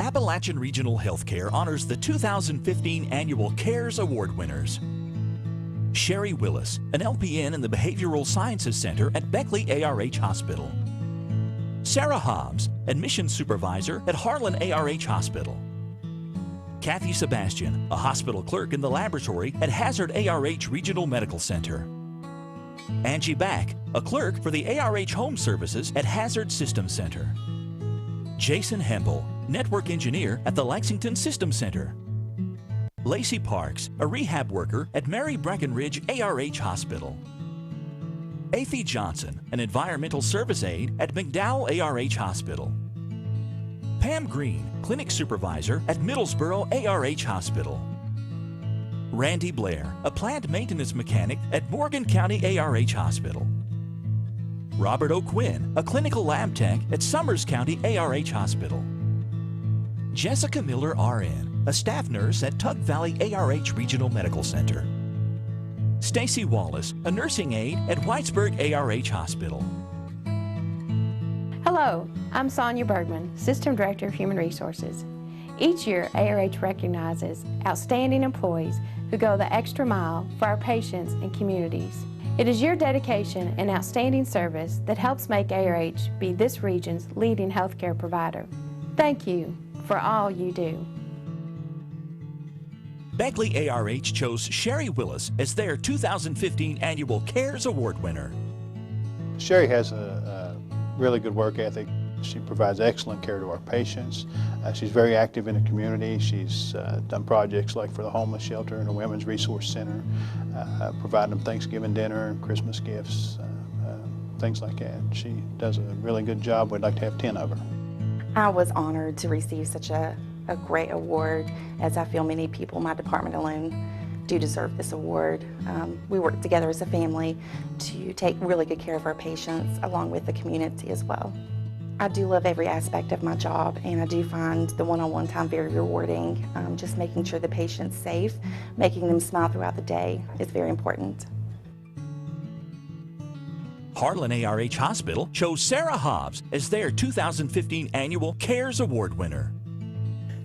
Appalachian Regional Healthcare honors the 2015 Annual CARES Award winners. Sherry Willis, an LPN in the Behavioral Sciences Center at Beckley ARH Hospital. Sara Hobbes, Admissions Supervisor at Harlan ARH Hospital. Kathy Sebastian, a hospital clerk in the laboratory at Hazard ARH Regional Medical Center. Angie Back, a clerk for the ARH Home Services at Hazard System Center. Jason Hempel, network engineer at the Lexington System Center. Lacy Parks, a rehab worker at Mary Breckenridge ARH Hospital. Athie Johnson, an environmental service aide at McDowell ARH Hospital. Pam Green, clinic supervisor at Middlesboro ARH Hospital. Randy Blair, a plant maintenance mechanic at Morgan County ARH Hospital. Robert OQuinn, a clinical lab tech at Summers County ARH Hospital. Jessica Miller, RN, a staff nurse at Tug Valley ARH Regional Medical Center. Stacey Wallace, a nursing aide at Whitesburg ARH Hospital. Hello, I'm Sonia Bergman, System Director of Human Resources. Each year, ARH recognizes outstanding employees who go the extra mile for our patients and communities. It is your dedication and outstanding service that helps make ARH be this region's leading healthcare provider. Thank you for all you do. Beckley ARH chose Sherry Willis as their 2015 Annual CARES Award winner. Sherry has a really good work ethic. She provides excellent care to our patients. She's very active in the community. She's done projects like for the homeless shelter and the Women's Resource Center, providing them Thanksgiving dinner, Christmas gifts, things like that. She does a really good job. We'd like to have 10 of her. I was honored to receive such a great award, as I feel many people in my department alone do deserve this award. We work together as a family to take really good care of our patients along with the community as well. I do love every aspect of my job, and I do find the one-on-one time very rewarding. Just making sure the patient's safe, making them smile throughout the day is very important. Harlan ARH Hospital chose Sara Hobbes as their 2015 Annual CARES Award winner.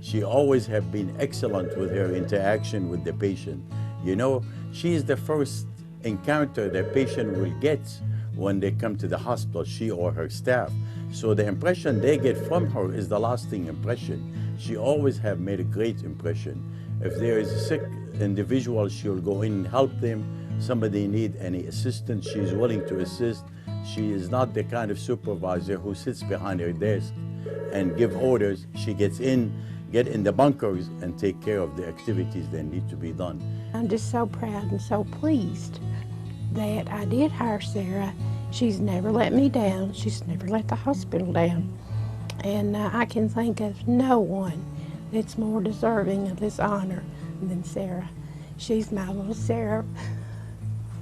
She always has been excellent with her interaction with the patient. You know, she is the first encounter the patient will get when they come to the hospital, she or her staff. So the impression they get from her is the lasting impression. She always have made a great impression. If there is a sick individual, she'll go in and help them. Somebody need any assistance, she's willing to assist. She is not the kind of supervisor who sits behind her desk and give orders. She gets in, get in the bunkers and take care of the activities that need to be done. I'm just so proud and so pleased that I did hire Sara. She's never let me down. She's never let the hospital down. And I can think of no one that's more deserving of this honor than Sara. She's my little Sara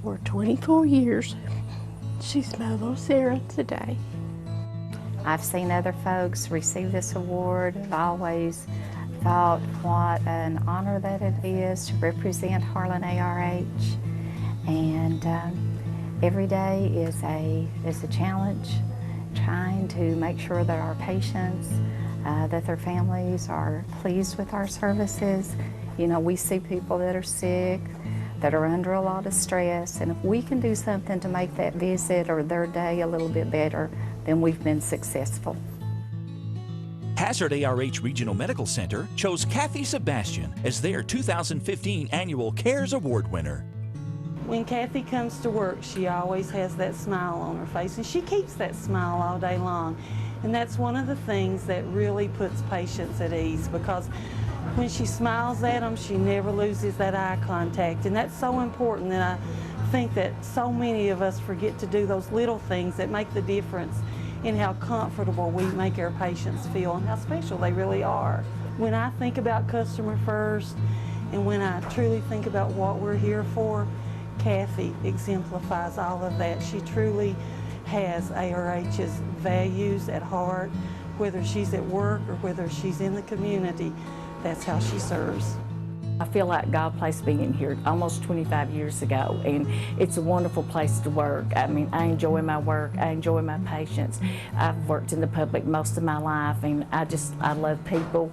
for 24 years. She's my little Sara today. I've seen other folks receive this award and always thought what an honor that it is to represent Harlan ARH. And every day is a challenge, trying to make sure that our patients, that their families are pleased with our services. You know, we see people that are sick, that are under a lot of stress, and if we can do something to make that visit or their day a little bit better, then we've been successful. Hazard ARH Regional Medical Center chose Kathy Sebastian as their 2015 Annual CARES Award winner. When Kathy comes to work, she always has that smile on her face, and she keeps that smile all day long. And that's one of the things that really puts patients at ease, because when she smiles at them, she never loses that eye contact. And that's so important, and I think that so many of us forget to do those little things that make the difference in how comfortable we make our patients feel and how special they really are. When I think about customer first, and when I truly think about what we're here for, Kathy exemplifies all of that. She truly has ARH's values at heart, whether she's at work or whether she's in the community. That's how she serves. I feel like God placed me in here almost 25 years ago, and it's a wonderful place to work. I mean, I enjoy my work, I enjoy my patients. I've worked in the public most of my life, and I love people.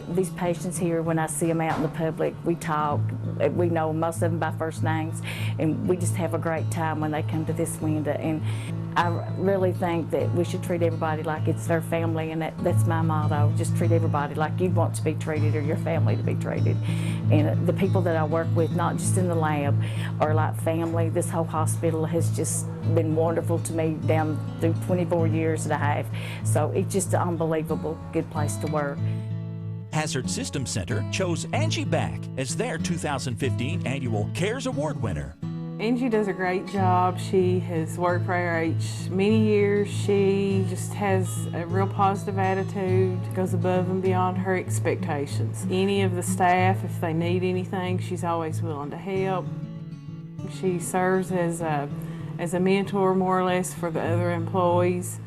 These patients here, when I see them out in the public, we talk. We know most of them by first names, and we just have a great time when they come to this window. And I really think that we should treat everybody like it's their family, and that's my motto. Just treat everybody like you'd want to be treated, or your family to be treated. And the people that I work with, not just in the lab, are like family. This whole hospital has just been wonderful to me down through 24 years and a half. So it's just an unbelievable good place to work. Hazard Systems Center chose Angie Back as their 2015 Annual CARES Award winner. Angie does a great job. She has worked for ARH many years. She just has a real positive attitude, goes above and beyond her expectations. Any of the staff, if they need anything, she's always willing to help. She serves as a mentor, more or less, for the other employees.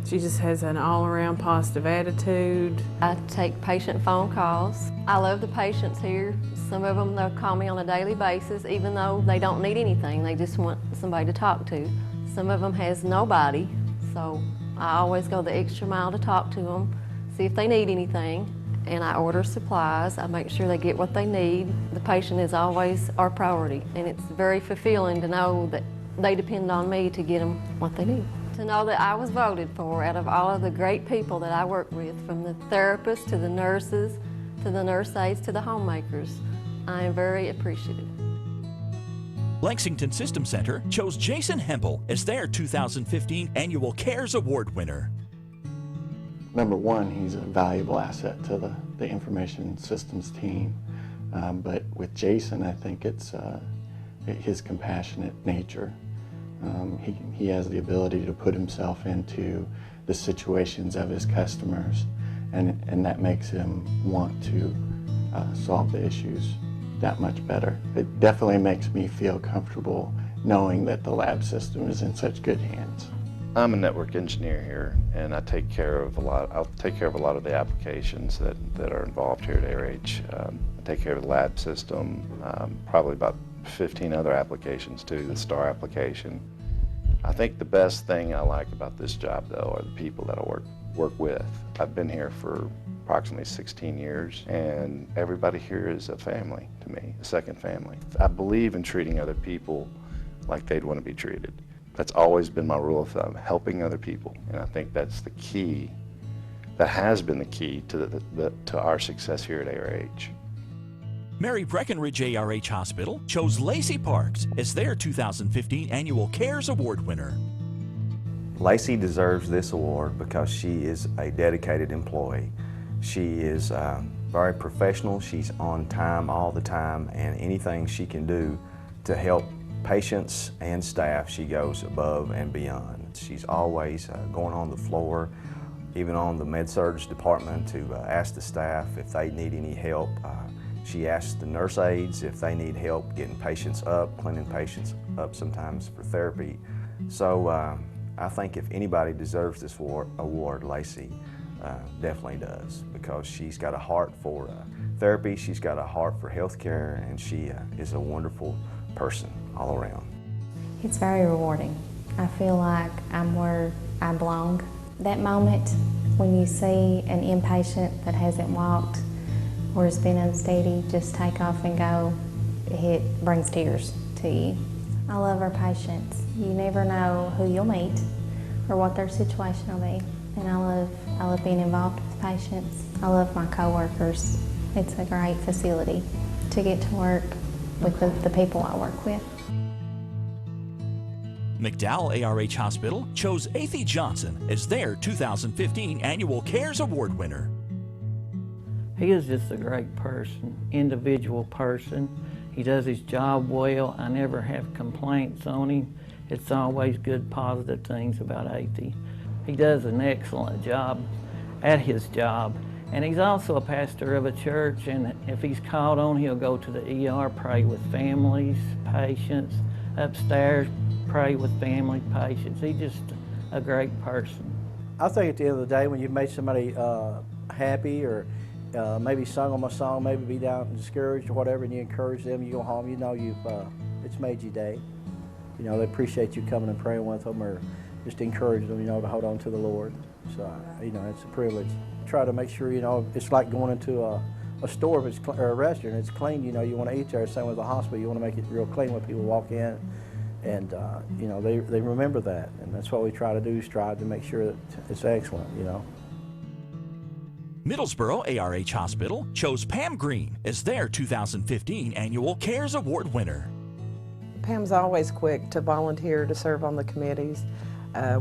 She just has an all-around positive attitude. I take patient phone calls. I love the patients here. Some of them, they'll call me on a daily basis, even though they don't need anything. They just want somebody to talk to. Some of them has nobody, so I always go the extra mile to talk to them, see if they need anything, and I order supplies. I make sure they get what they need. The patient is always our priority, and it's very fulfilling to know that they depend on me to get them what they need. To know that I was voted for out of all of the great people that I work with, from the therapists to the nurses, to the nurse aides, to the homemakers, I am very appreciative. Lexington System Center chose Jason Hempel as their 2015 Annual CARES Award winner. Number one, he's a valuable asset to the information systems team. But with Jason, I think it's his compassionate nature. He has the ability to put himself into the situations of his customers, and that makes him want to solve the issues that much better. It definitely makes me feel comfortable knowing that the lab system is in such good hands. I'm a network engineer here, and I'll take care of a lot of the applications that are involved here at ARH. I take care of the lab system, probably about 15 other applications too, the STAR application. I think the best thing I like about this job, though, are the people that I work with. I've been here for approximately 16 years, and everybody here is a family to me, a second family. I believe in treating other people like they'd want to be treated. That's always been my rule of thumb, helping other people, and I think that's the key. That has been the key to our success here at ARH. Mary Breckenridge ARH Hospital chose Lacy Parks as their 2015 Annual CARES Award winner. Lacy deserves this award because she is a dedicated employee. She is very professional. She's on time all the time, and anything she can do to help patients and staff, she goes above and beyond. She's always going on the floor, even on the med-surg department, to ask the staff if they need any help. She asks the nurse aides if they need help getting patients up, cleaning patients up sometimes for therapy. So I think if anybody deserves this award, Lacy definitely does, because she's got a heart for therapy, she's got a heart for healthcare, and she is a wonderful person all around. It's very rewarding. I feel like I'm where I belong. That moment when you see an inpatient that hasn't walked or has been unsteady just take off and go, it brings tears to you. I love our patients. You never know who you'll meet or what their situation will be. And I love being involved with patients. I love my coworkers. It's a great facility to get to work with the people I work with. McDowell ARH Hospital chose Athy Johnson as their 2015 Annual CARES Award winner. He is just a great person, individual person. He does his job well. I never have complaints on him. It's always good, positive things about Athy. He does an excellent job at his job. And he's also a pastor of a church, and if he's called on, he'll go to the ER, pray with families, patients, upstairs, pray with family, patients. He's just a great person. I think at the end of the day, when you've made somebody happy or maybe sung them a song, maybe be down and discouraged or whatever, and you encourage them, you go home, you know it's made your day. You know, they appreciate you coming and praying with them or just encourage them, you know, to hold on to the Lord. So, you know, it's a privilege. Try to make sure, you know, it's like going into a store if it's, or a restaurant, it's clean, you know, you want to eat there. Same with the hospital, you want to make it real clean when people walk in. And, you know, they remember that. And that's what we try to do, strive to make sure that it's excellent, you know. Middlesboro ARH Hospital chose Pam Green as their 2015 Annual CARES Award winner. Pam's always quick to volunteer to serve on the committees,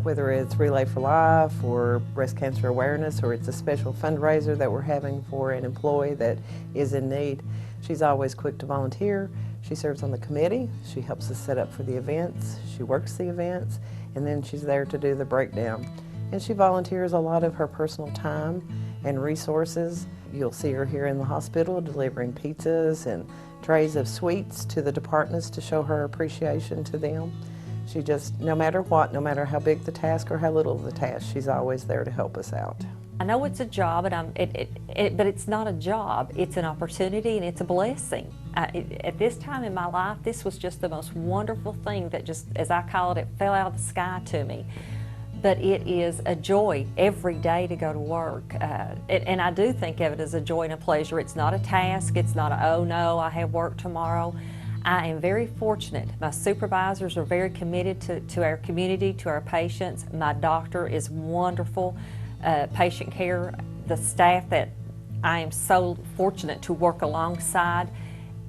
whether it's Relay for Life or breast cancer awareness, or it's a special fundraiser that we're having for an employee that is in need. She's always quick to volunteer. She serves on the committee. She helps us set up for the events. She works the events, and then she's there to do the breakdown. And she volunteers a lot of her personal time and resources. You'll see her here in the hospital delivering pizzas and trays of sweets to the departments to show her appreciation to them. She just, no matter what, no matter how big the task or how little the task, she's always there to help us out. I know it's a job, but it's not a job. It's an opportunity and it's a blessing. At this time in my life, this was just the most wonderful thing that just, as I call it, it fell out of the sky to me. But it is a joy every day to go to work. And I do think of it as a joy and a pleasure. It's not a task. It's not a, oh no, I have work tomorrow. I am very fortunate. My supervisors are very committed to our community, to our patients. My doctor is wonderful. Patient care, the staff that I am so fortunate to work alongside,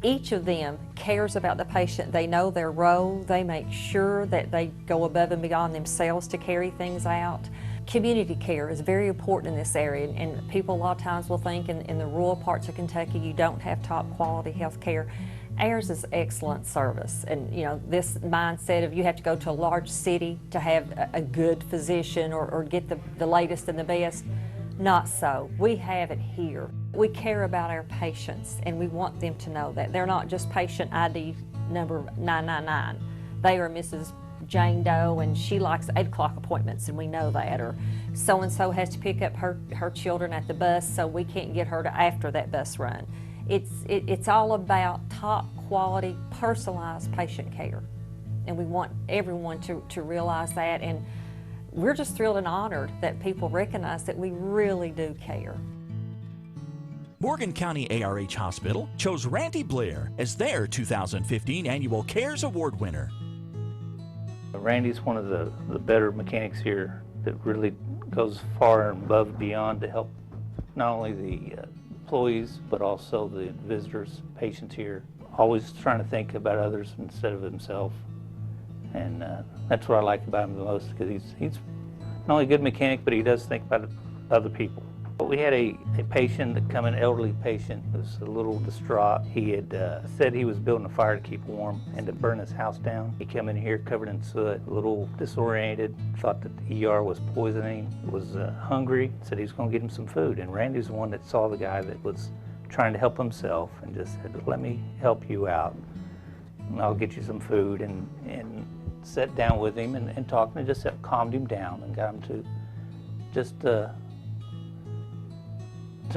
each of them cares about the patient. They know their role. They make sure that they go above and beyond themselves to carry things out. Community care is very important in this area, and people a lot of times will think in the rural parts of Kentucky you don't have top quality health care. Ours is excellent service, and you know, this mindset of you have to go to a large city to have a good physician or get the latest and the best, not so. We have it here. We care about our patients, and we want them to know that. They're not just patient ID number 999. They are Mrs. Jane Doe, and she likes 8 o'clock appointments, and we know that. Or so-and-so has to pick up her children at the bus, so we can't get her to after that bus run. It's all about top quality, personalized patient care. And we want everyone to realize that, and we're just thrilled and honored that people recognize that we really do care. Morgan County ARH Hospital chose Randy Blair as their 2015 Annual CARES Award winner. Randy's one of the better mechanics here that really goes far and above and beyond to help not only the employees but also the visitors, patients here. Always trying to think about others instead of himself. And that's what I like about him the most, because he's not only a good mechanic, but he does think about other people. But we had a patient that come in, an elderly patient, who was a little distraught. He had said he was building a fire to keep warm and to burn his house down. He came in here covered in soot, a little disoriented, thought that the ER was poisoning, was hungry, said he was going to get him some food. And Randy's the one that saw the guy that was trying to help himself and just said, let me help you out. And I'll get you some food, and sat down with him and talked, and just calmed him down and got him to just to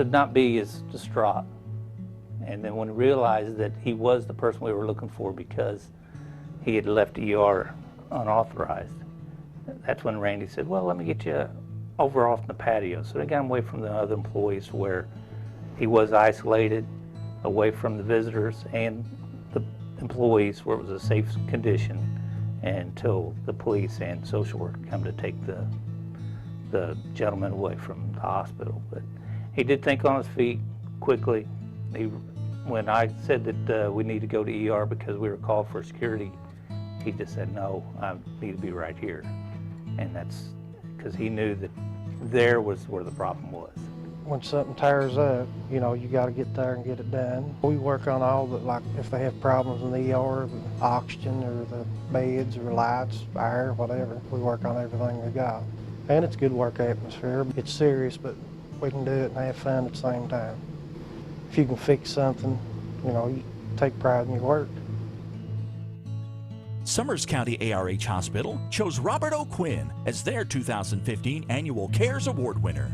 not be as distraught. And then when he realized that he was the person we were looking for because he had left ER unauthorized, that's when Randy said, well, let me get you over off in the patio. So they got him away from the other employees where he was isolated, away from the visitors and the employees where it was a safe condition until the police and social work come to take the gentleman away from the hospital. But he did think on his feet quickly. When I said that we need to go to ER because we were called for security, he just said, no, I need to be right here. And that's because he knew that there was where the problem was. When something tears up, you know, you got to get there and get it done. We work on all the, like if they have problems in the ER, the oxygen or the beds or lights, fire, whatever. We work on everything we got. And it's a good work atmosphere. It's serious, but we can do it and have fun at the same time. If you can fix something, you know, you take pride in your work. Summers County ARH Hospital chose Robert OQuinn as their 2015 Annual CARES Award winner.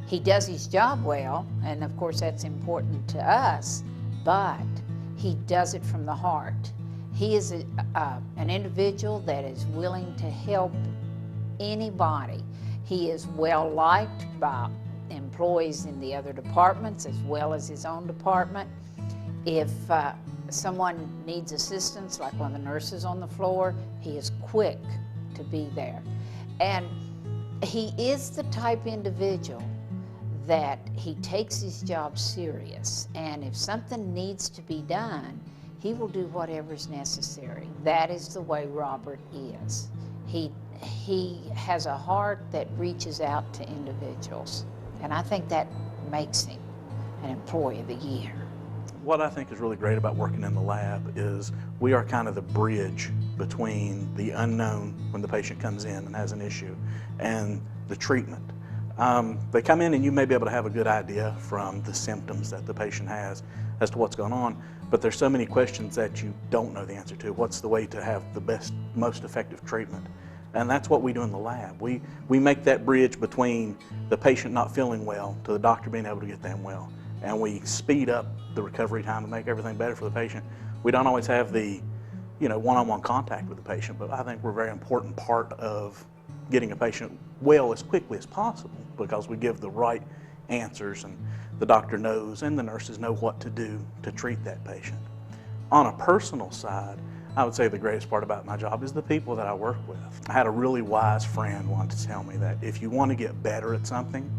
He does his job well, and of course that's important to us, but he does it from the heart. He is an individual that is willing to help anybody. He is well liked by employees in the other departments as well as his own department. If someone needs assistance, like one of the nurses on the floor, he is quick to be there. And he is the type individual that he takes his job serious, and if something needs to be done, he will do whatever is necessary. That is the way Robert is. He has a heart that reaches out to individuals, and I think that makes him an Employee of the Year. What I think is really great about working in the lab is we are kind of the bridge between the unknown when the patient comes in and has an issue and the treatment. They come in and you may be able to have a good idea from the symptoms that the patient has as to what's going on, but there's so many questions that you don't know the answer to. What's the way to have the best, most effective treatment? And that's what we do in the lab. We make that bridge between the patient not feeling well to the doctor being able to get them well. And we speed up the recovery time and make everything better for the patient. We don't always have the, one-on-one contact with the patient, but I think we're a very important part of getting a patient well as quickly as possible because we give the right answers and the doctor knows and the nurses know what to do to treat that patient. On a personal side, I would say the greatest part about my job is the people that I work with. I had a really wise friend once tell me that if you want to get better at something,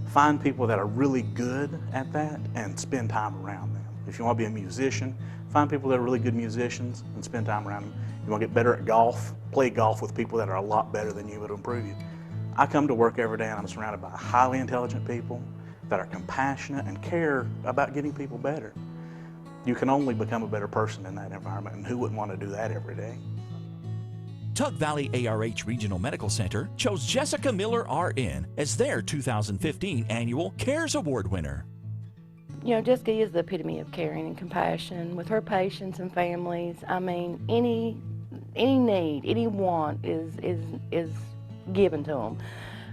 find people that are really good at that and spend time around them. If you want to be a musician, find people that are really good musicians and spend time around them. You want to get better at golf, play golf with people that are a lot better than you, it'll improve you. I come to work every day and I'm surrounded by highly intelligent people that are compassionate and care about getting people better. You can only become a better person in that environment, and who wouldn't want to do that every day? Tug Valley ARH Regional Medical Center chose Jessica Miller RN as their 2015 annual CARES Award winner. Jessica is the epitome of caring and compassion with her patients and families. I mean, any need, any want is given to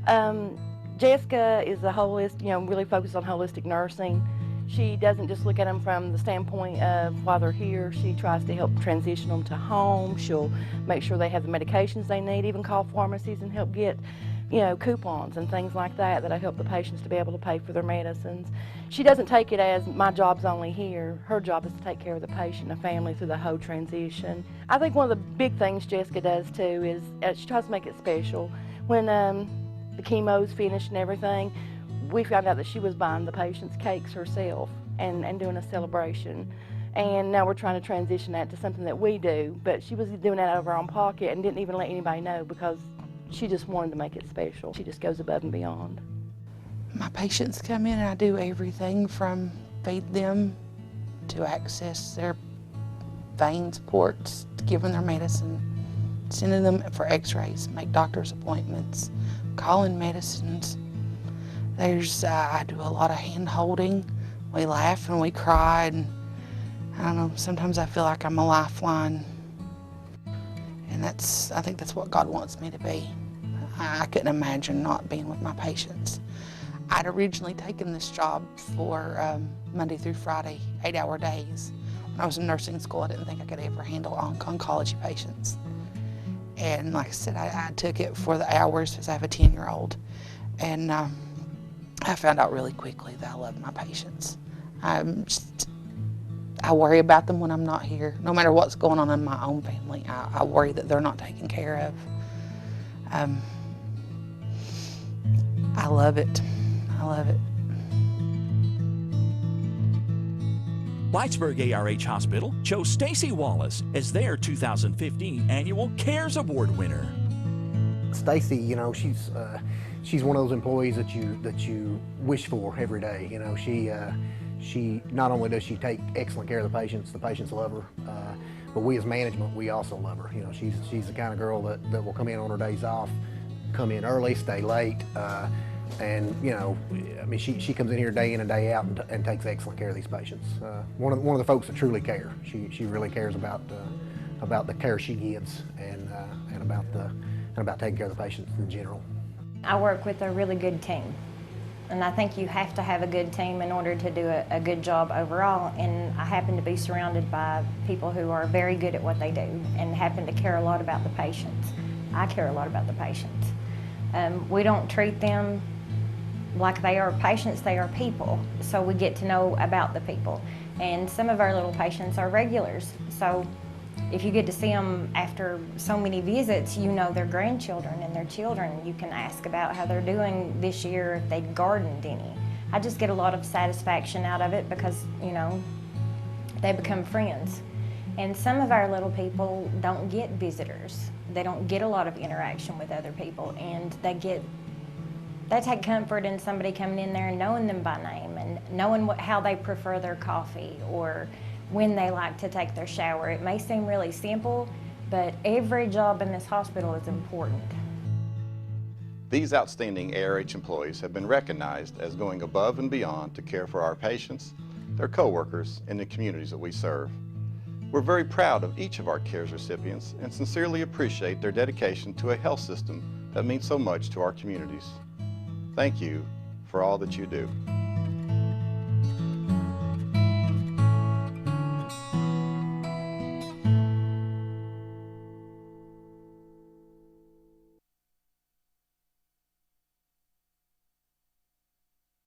them. Jessica is a holistic, really focused on holistic nursing. She doesn't just look at them from the standpoint of while they're here. She tries to help transition them to home. She'll make sure they have the medications they need, even call pharmacies and help get, coupons and things like that that'll help the patients to be able to pay for their medicines. She doesn't take it as my job's only here. Her job is to take care of the patient and the family through the whole transition. I think one of the big things Jessica does too is she tries to make it special. When the chemo's finished and everything, we found out that she was buying the patient's cakes herself and doing a celebration. And now we're trying to transition that to something that we do, but she was doing that out of her own pocket and didn't even let anybody know because she just wanted to make it special. She just goes above and beyond. My patients come in and I do everything from feed them to access their veins, ports, to give them their medicine, sending them for x-rays, make doctor's appointments, calling medicines. I do a lot of hand holding. We laugh and we cry, and I don't know, sometimes I feel like I'm a lifeline. And I think that's what God wants me to be. I couldn't imagine not being with my patients. I'd originally taken this job for Monday through Friday, 8-hour days. When I was in nursing school, I didn't think I could ever handle oncology patients. And like I said, I took it for the hours because I have a 10-year-old. And I found out really quickly that I love my patients. I worry about them when I'm not here. No matter what's going on in my own family, I worry that they're not taken care of. I love it. I love it. Whitesburg ARH Hospital chose Stacey Wallace as their 2015 annual CARES Award winner. Stacey, she's one of those employees that you wish for every day. She not only does she take excellent care of the patients love her, but we as management, we also love her. She's the kind of girl that will come in on her days off, come in early, stay late, and she comes in here day in and day out and takes excellent care of these patients. One of the folks that truly care. She really cares about the care she gives and about taking care of the patients in general. I work with a really good team. And I think you have to have a good team in order to do a good job overall. And I happen to be surrounded by people who are very good at what they do and happen to care a lot about the patients. I care a lot about the patients. We don't treat them like they are patients, they are people. So we get to know about the people. And some of our little patients are regulars. So if you get to see them after so many visits, you know their grandchildren and their children. You can ask about how they're doing this year, if they've gardened any. I just get a lot of satisfaction out of it because, you know, they become friends. And some of our little people don't get visitors. They don't get a lot of interaction with other people, and they take comfort in somebody coming in there and knowing them by name and knowing how they prefer their coffee or when they like to take their shower. It may seem really simple, but every job in this hospital is important. These outstanding ARH employees have been recognized as going above and beyond to care for our patients, their coworkers, and the communities that we serve. We're very proud of each of our CARES recipients and sincerely appreciate their dedication to a health system that means so much to our communities. Thank you for all that you do.